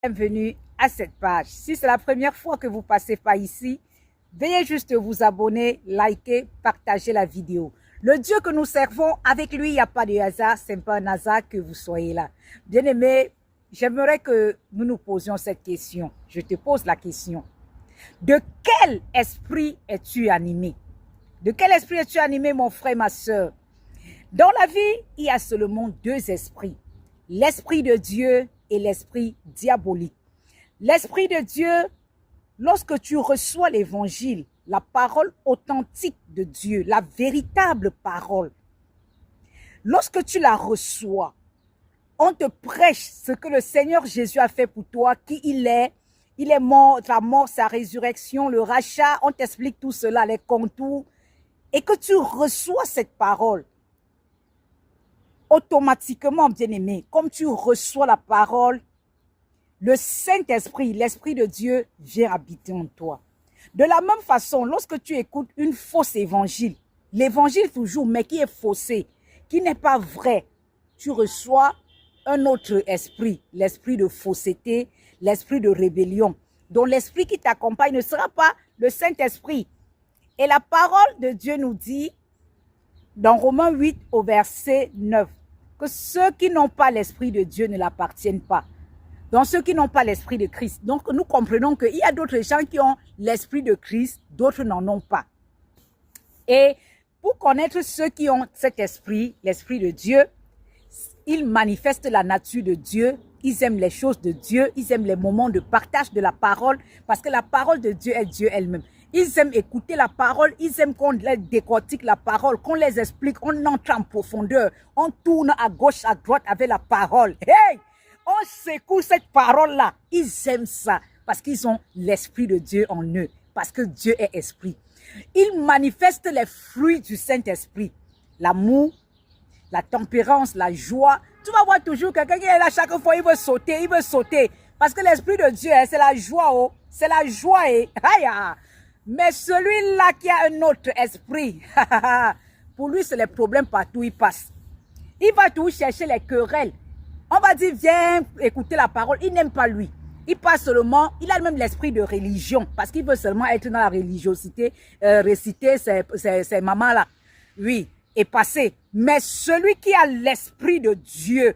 Bienvenue à cette page. Si c'est la première fois que vous passez par ici, veuillez juste vous abonner, liker, partager la vidéo. Le Dieu que nous servons, avec lui, il n'y a pas de hasard, c'est pas un hasard que vous soyez là. Bien-aimé, j'aimerais que nous nous posions cette question. Je te pose la question. De quel esprit es-tu animé? De quel esprit es-tu animé, mon frère, ma soeur? Dans la vie, il y a seulement deux esprits. L'esprit de Dieu et l'esprit diabolique. L'esprit de Dieu, lorsque tu reçois l'évangile, la parole authentique de Dieu, la véritable parole, lorsque tu la reçois, on te prêche ce que le Seigneur Jésus a fait pour toi, qui il est mort, sa mort, sa résurrection, le rachat, on t'explique tout cela, les contours, et que tu reçois cette parole. Automatiquement, bien-aimé, comme tu reçois la parole, le Saint-Esprit, l'Esprit de Dieu vient habiter en toi. De la même façon, lorsque tu écoutes une fausse évangile, l'évangile toujours, mais qui est faussé, qui n'est pas vrai, tu reçois un autre esprit, l'esprit de fausseté, l'esprit de rébellion. Donc l'esprit qui t'accompagne ne sera pas le Saint-Esprit. Et la parole de Dieu nous dit, dans Romains 8 au verset 9, que ceux qui n'ont pas l'esprit de Dieu ne l'appartiennent pas. Donc ceux qui n'ont pas l'esprit de Christ. Donc nous comprenons qu'il y a d'autres gens qui ont l'esprit de Christ, d'autres n'en ont pas. Et pour connaître ceux qui ont cet esprit, l'esprit de Dieu, ils manifestent la nature de Dieu, ils aiment les choses de Dieu, ils aiment les moments de partage de la parole, parce que la parole de Dieu est Dieu elle-même. Ils aiment écouter la parole, ils aiment qu'on les décortique la parole, qu'on les explique, on entre en profondeur, on tourne à gauche, à droite avec la parole. Hey! On secoue cette parole-là. Ils aiment ça parce qu'ils ont l'esprit de Dieu en eux, parce que Dieu est esprit. Ils manifestent les fruits du Saint-Esprit. L'amour, la tempérance, la joie. Tu vas voir toujours quelqu'un qui est là chaque fois, il veut sauter. Parce que l'esprit de Dieu, c'est la joie, oh. C'est la joie, eh. Mais celui-là qui a un autre esprit, pour lui, c'est les problèmes partout où il passe. Il va toujours chercher les querelles. On va dire, viens écouter la parole. Il n'aime pas lui. Il passe seulement, il a même l'esprit de religion. Parce qu'il veut seulement être dans la religiosité, réciter ses mamans-là. Oui, et passer. Mais celui qui a l'esprit de Dieu,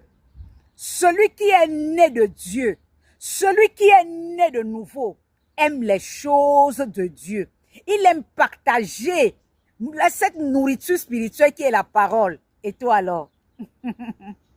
celui qui est né de Dieu, celui qui est né de nouveau, aime les choses de Dieu. Il aime partager cette nourriture spirituelle qui est la parole. Et toi alors?